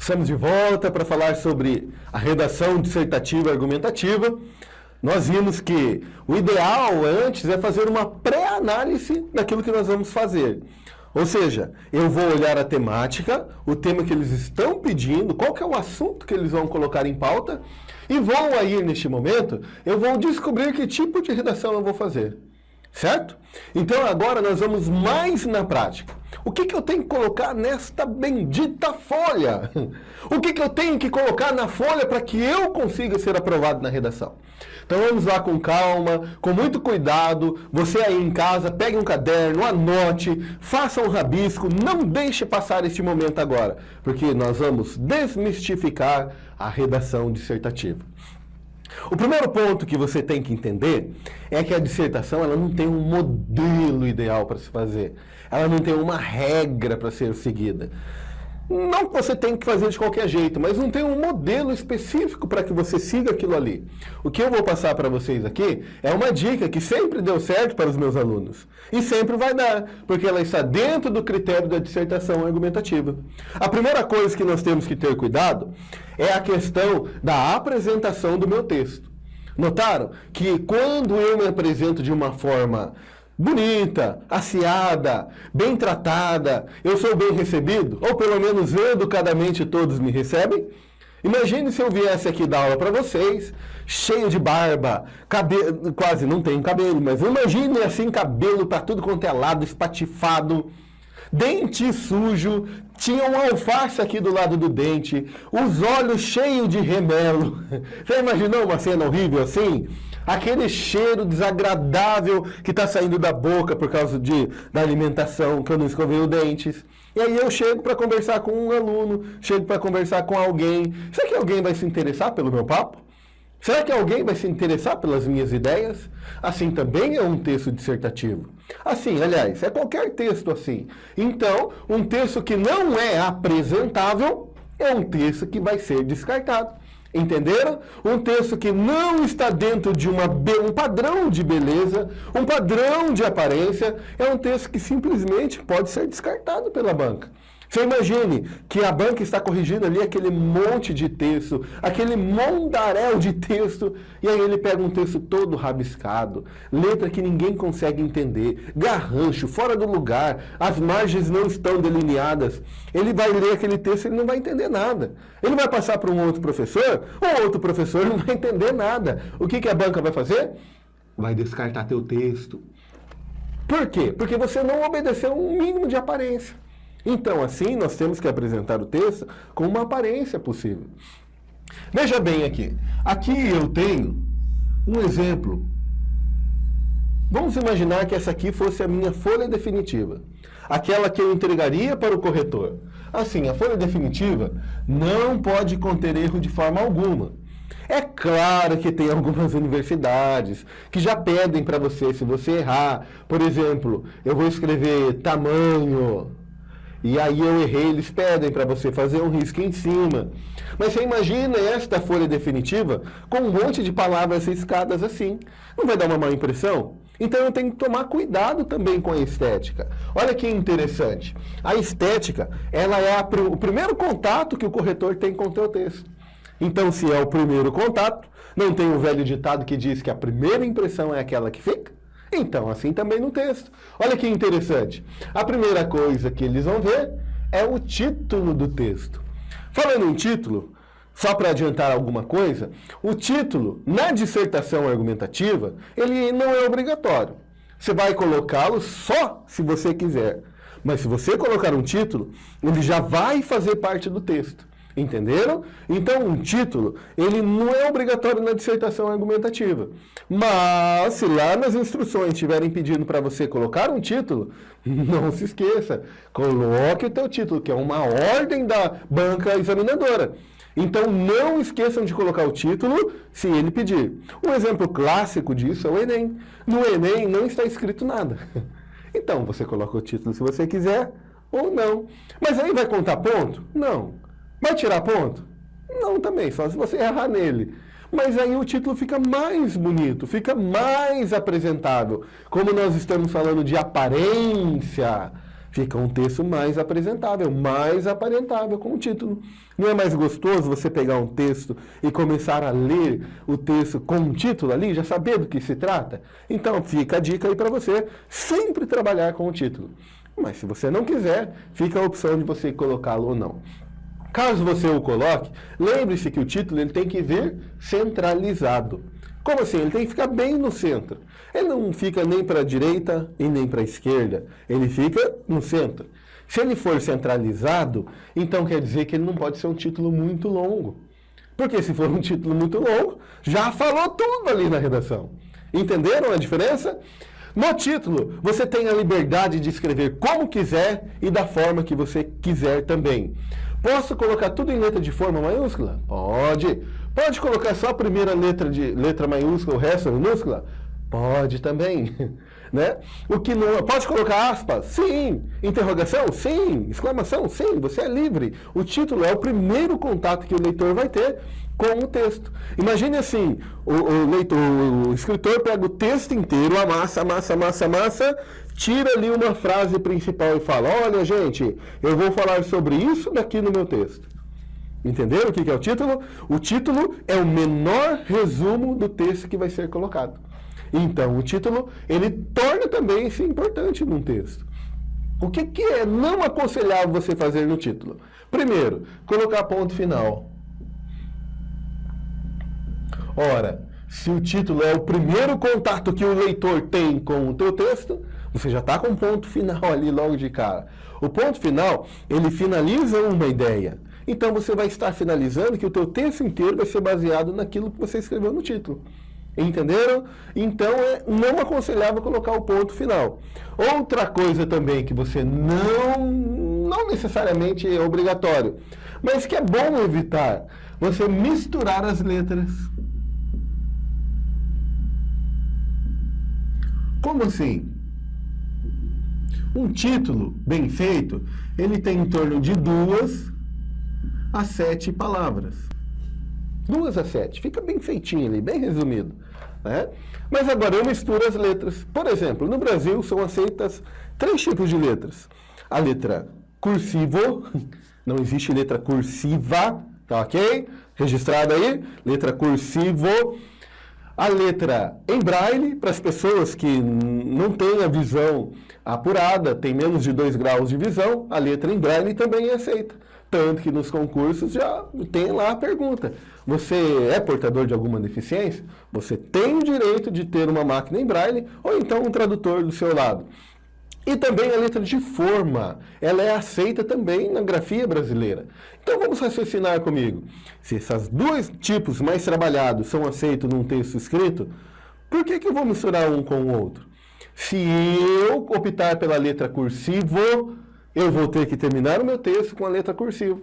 Estamos de volta para falar sobre a redação dissertativa e argumentativa. Nós vimos que o ideal antes é fazer uma pré-análise daquilo que nós vamos fazer. Ou seja, eu vou olhar a temática, o tema que eles estão pedindo, qual que é o assunto que eles vão colocar em pauta, e vou aí, neste momento, eu vou descobrir que tipo de redação eu vou fazer. Certo? Então agora nós vamos mais na prática. O que eu tenho que colocar nesta bendita folha? O que eu tenho que colocar na folha para que eu consiga ser aprovado na redação? Então vamos lá com calma, com muito cuidado. Você aí em casa, pegue um caderno, anote, faça um rabisco, não deixe passar este momento agora, porque nós vamos desmistificar a redação dissertativa. O primeiro ponto que você tem que entender é que a dissertação ela não tem um modelo ideal para se fazer. Ela não tem uma regra para ser seguida. Não que você tem que fazer de qualquer jeito, mas não tem um modelo específico para que você siga aquilo ali. O que eu vou passar para vocês aqui é uma dica que sempre deu certo para os meus alunos. E sempre vai dar, porque ela está dentro do critério da dissertação argumentativa. A primeira coisa que nós temos que ter cuidado é a questão da apresentação do meu texto. Notaram que quando eu me apresento de uma forma bonita, aciada, bem tratada, eu sou bem recebido? Ou pelo menos educadamente todos me recebem? Imagine se eu viesse aqui dar aula para vocês, cheio de barba, cabelo, quase não tenho cabelo, mas imagine assim, cabelo para tudo quanto é lado, espatifado, dente sujo, tinha um alface aqui do lado do dente, os olhos cheios de remelo. Você imaginou uma cena horrível assim? Aquele cheiro desagradável que está saindo da boca por causa da alimentação, que eu não escovei os dentes. E aí eu chego para conversar com um aluno, chego para conversar com alguém. Será que alguém vai se interessar pelo meu papo? Será que alguém vai se interessar pelas minhas ideias? Assim também é um texto dissertativo. Assim, aliás, é qualquer texto assim. Então, um texto que não é apresentável é um texto que vai ser descartado. Entenderam? Um texto que não está dentro de um padrão de beleza, um padrão de aparência, é um texto que simplesmente pode ser descartado pela banca. Você imagine que a banca está corrigindo ali aquele monte de texto, aquele mundaréu de texto, e aí ele pega um texto todo rabiscado, letra que ninguém consegue entender, garrancho, fora do lugar, as margens não estão delineadas. Ele vai ler aquele texto e ele não vai entender nada. Ele vai passar para um outro professor, o outro professor não vai entender nada. O que a banca vai fazer? Vai descartar teu texto. Por quê? Porque você não obedeceu um mínimo de aparência. Então, assim, nós temos que apresentar o texto com uma aparência possível. Veja bem aqui. Aqui eu tenho um exemplo. Vamos imaginar que essa aqui fosse a minha folha definitiva. Aquela que eu entregaria para o corretor. Assim, a folha definitiva não pode conter erro de forma alguma. É claro que tem algumas universidades que já pedem para você, se você errar, por exemplo, eu vou escrever tamanho, e aí eu errei, eles pedem para você fazer um risco em cima. Mas você imagina esta folha definitiva com um monte de palavras riscadas assim. Não vai dar uma má impressão? Então eu tenho que tomar cuidado também com a estética. Olha que interessante. A estética, ela é o primeiro contato que o corretor tem com o teu texto. Então, se é o primeiro contato, não tem o velho ditado que diz que a primeira impressão é aquela que fica? Então, assim também no texto. Olha que interessante. A primeira coisa que eles vão ver é o título do texto. Falando em título, só para adiantar alguma coisa, o título, na dissertação argumentativa, ele não é obrigatório. Você vai colocá-lo só se você quiser. Mas se você colocar um título, ele já vai fazer parte do texto. Entenderam? Então, um título, ele não é obrigatório na dissertação argumentativa. Mas, se lá nas instruções estiverem pedindo para você colocar um título, não se esqueça, coloque o teu título, que é uma ordem da banca examinadora. Então, não esqueçam de colocar o título se ele pedir. Um exemplo clássico disso é o Enem. No Enem não está escrito nada. Então, você coloca o título se você quiser ou não. Mas aí vai contar ponto? Não. Vai tirar ponto? Não também, só se você errar nele. Mas aí o título fica mais bonito, fica mais apresentável. Como nós estamos falando de aparência, Fica um texto mais apresentável, mais aparentável com o título. Não é mais gostoso você pegar um texto e começar a ler o texto com um título ali, já saber do que se trata? Então fica a dica aí para você sempre trabalhar com o título. Mas se você não quiser, fica a opção de você colocá-lo ou não. Caso você o coloque, lembre-se que o título ele tem que vir centralizado. Como assim? Ele tem que ficar bem no centro. Ele não fica nem para a direita e nem para a esquerda. Ele fica no centro. Se ele for centralizado, então quer dizer que ele não pode ser um título muito longo. Porque se for um título muito longo, já falou tudo ali na redação. Entenderam a diferença? No título, você tem a liberdade de escrever como quiser e da forma que você quiser também. Posso colocar tudo em letra de forma maiúscula? Pode. Pode colocar só a primeira letra maiúscula, o resto minúscula? Pode também. Né? O que não, pode colocar aspas? Sim. Interrogação? Sim. Exclamação? Sim. Você é livre. O título é o primeiro contato que o leitor vai ter com o texto. Imagine assim, o escritor pega o texto inteiro, amassa, tira ali uma frase principal e fala, olha gente, eu vou falar sobre isso daqui no meu texto. Entenderam o que é o título? O título é o menor resumo do texto que vai ser colocado. Então, o título, ele torna também isso importante num texto. O que é não aconselhável você fazer no título? Primeiro, colocar ponto final. Ora, se o título é o primeiro contato que o leitor tem com o teu texto, você já está com um ponto final ali logo de cara. O ponto final, ele finaliza uma ideia. Então, você vai estar finalizando que o teu texto inteiro vai ser baseado naquilo que você escreveu no título. Entenderam? Então é não aconselhável colocar o ponto final. Outra coisa também que você não necessariamente é obrigatório, mas que é bom evitar, você misturar as letras. Como assim? Um título bem feito, ele tem em torno de 2 a 7 palavras. 2 a 7, fica bem feitinho ali, bem resumido. Né? Mas agora eu misturo as letras. Por exemplo, no Brasil são aceitas 3 tipos de letras. A letra cursivo, não existe letra cursiva, tá ok? Registrado aí, letra cursivo. A letra em braille, para as pessoas que não têm a visão apurada, tem menos de 2 graus de visão, a letra em braille também é aceita. Tanto que nos concursos já tem lá a pergunta. Você é portador de alguma deficiência? Você tem o direito de ter uma máquina em braille ou então um tradutor do seu lado. E também a letra de forma, ela é aceita também na grafia brasileira. Então vamos raciocinar comigo. Se esses 2 tipos mais trabalhados são aceitos num texto escrito, por que eu vou misturar um com o outro? Se eu optar pela letra cursivo, eu vou ter que terminar o meu texto com a letra cursiva.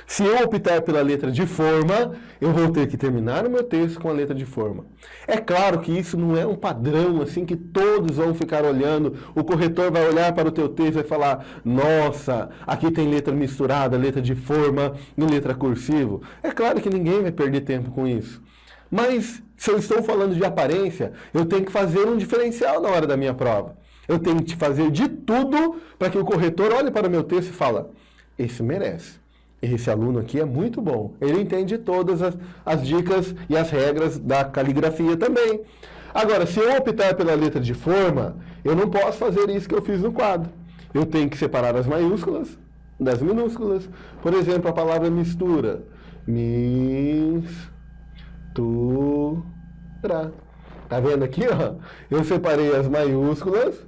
Se eu optar pela letra de forma, eu vou ter que terminar o meu texto com a letra de forma. É claro que isso não é um padrão assim que todos vão ficar olhando. O corretor vai olhar para o teu texto e vai falar, nossa, aqui tem letra misturada, letra de forma e letra cursivo. É claro que ninguém vai perder tempo com isso. Mas se eu estou falando de aparência, eu tenho que fazer um diferencial na hora da minha prova. Eu tenho que fazer de tudo para que o corretor olhe para o meu texto e fale, esse merece. Esse aluno aqui é muito bom. Ele entende todas as dicas e as regras da caligrafia também. Agora, se eu optar pela letra de forma, eu não posso fazer isso que eu fiz no quadro. Eu tenho que separar as maiúsculas das minúsculas. Por exemplo, a palavra mistura. Mistura. Tá vendo aqui, ó? Eu separei as maiúsculas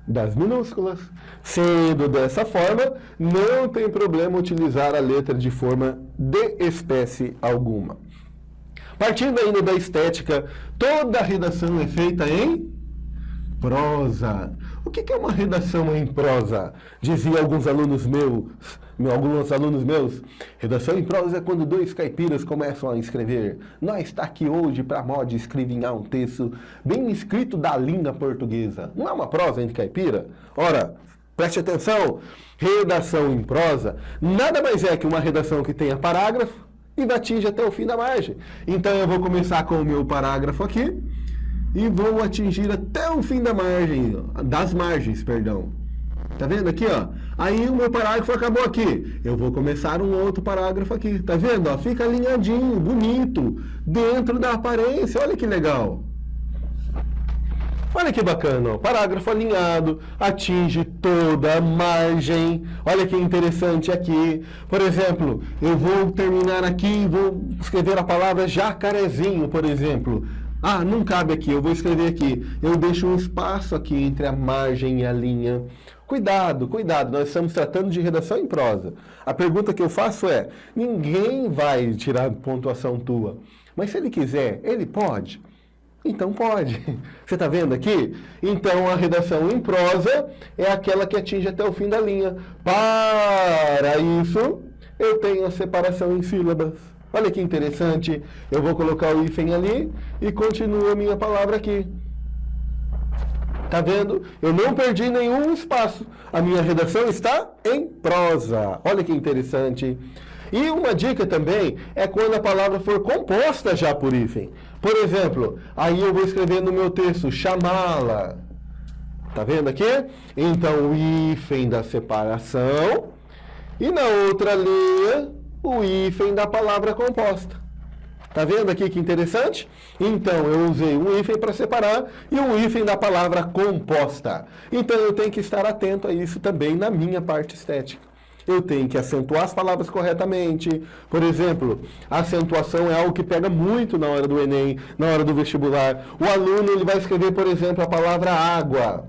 das minúsculas. Sendo dessa forma, não tem problema utilizar a letra de forma de espécie alguma. Partindo ainda da estética, toda a redação é feita em prosa. O que é uma redação em prosa? Dizia alguns alunos meus, redação em prosa é quando 2 caipiras começam a escrever. Nós está aqui hoje para mod escrevinhar um texto bem escrito da língua portuguesa. Não é uma prosa entre caipira? Ora, preste atenção, redação em prosa nada mais é que uma redação que tenha parágrafo e atinge até o fim da margem. Então eu vou começar com o meu parágrafo aqui e vou atingir até o fim das margens, Tá vendo aqui, ó? Aí o meu parágrafo acabou aqui. Eu vou começar um outro parágrafo aqui. Tá vendo? Ó? Fica alinhadinho, bonito, dentro da aparência. Olha que legal. Olha que bacana, ó. Parágrafo alinhado, atinge toda a margem. Olha que interessante aqui. Por exemplo, eu vou terminar aqui e vou escrever a palavra jacarezinho, por exemplo. Ah, não cabe aqui, eu vou escrever aqui. Eu deixo um espaço aqui entre a margem e a linha. Cuidado, cuidado, nós estamos tratando de redação em prosa. A pergunta que eu faço é, ninguém vai tirar pontuação tua. Mas se ele quiser, ele pode? Então pode. Você está vendo aqui? Então a redação em prosa é aquela que atinge até o fim da linha. Para isso, eu tenho a separação em sílabas. Olha que interessante. Eu vou colocar o hífen ali e continuo a minha palavra aqui. Tá vendo? Eu não perdi nenhum espaço. A minha redação está em prosa. Olha que interessante. E uma dica também é quando a palavra for composta já por hífen. Por exemplo, aí eu vou escrever no meu texto, chamá-la. Tá vendo aqui? Então, o hífen da separação. E na outra linha, o hífen da palavra composta. Tá vendo aqui que interessante? Então, eu usei um hífen para separar e um hífen da palavra composta. Então, eu tenho que estar atento a isso também na minha parte estética. Eu tenho que acentuar as palavras corretamente. Por exemplo, a acentuação é algo que pega muito na hora do Enem, na hora do vestibular. O aluno ele vai escrever, por exemplo, a palavra água.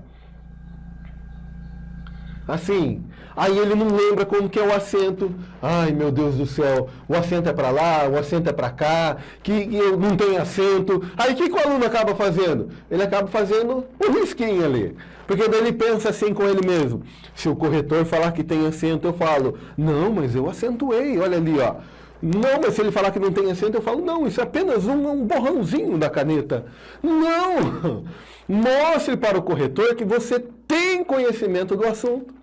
Assim, aí ele não lembra como que é o acento. Ai, meu Deus do céu, o acento é para lá, o acento é para cá, que não tem acento. Aí o que o aluno acaba fazendo? Ele acaba fazendo um risquinho ali. Porque daí ele pensa assim com ele mesmo. Se o corretor falar que tem acento, eu falo, não, mas eu acentuei, olha ali, ó. Não, mas se ele falar que não tem acento, eu falo, não, isso é apenas um borrãozinho da caneta. Não! Mostre para o corretor que você tem conhecimento do assunto.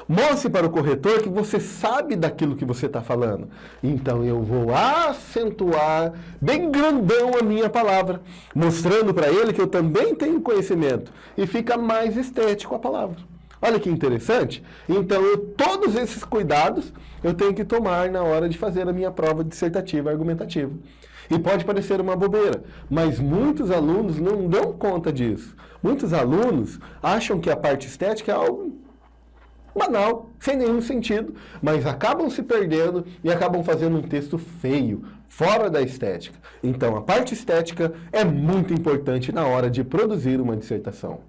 Mostre para o corretor que você sabe daquilo que você está falando. Então eu vou acentuar bem grandão a minha palavra, mostrando para ele que eu também tenho conhecimento. E fica mais estético a palavra. Olha que interessante. Então todos esses cuidados eu tenho que tomar na hora de fazer a minha prova dissertativa argumentativa. E pode parecer uma bobeira, mas muitos alunos não dão conta disso. Muitos alunos acham que a parte estética é algo banal, sem nenhum sentido, mas acabam se perdendo e acabam fazendo um texto feio, fora da estética. Então, a parte estética é muito importante na hora de produzir uma dissertação.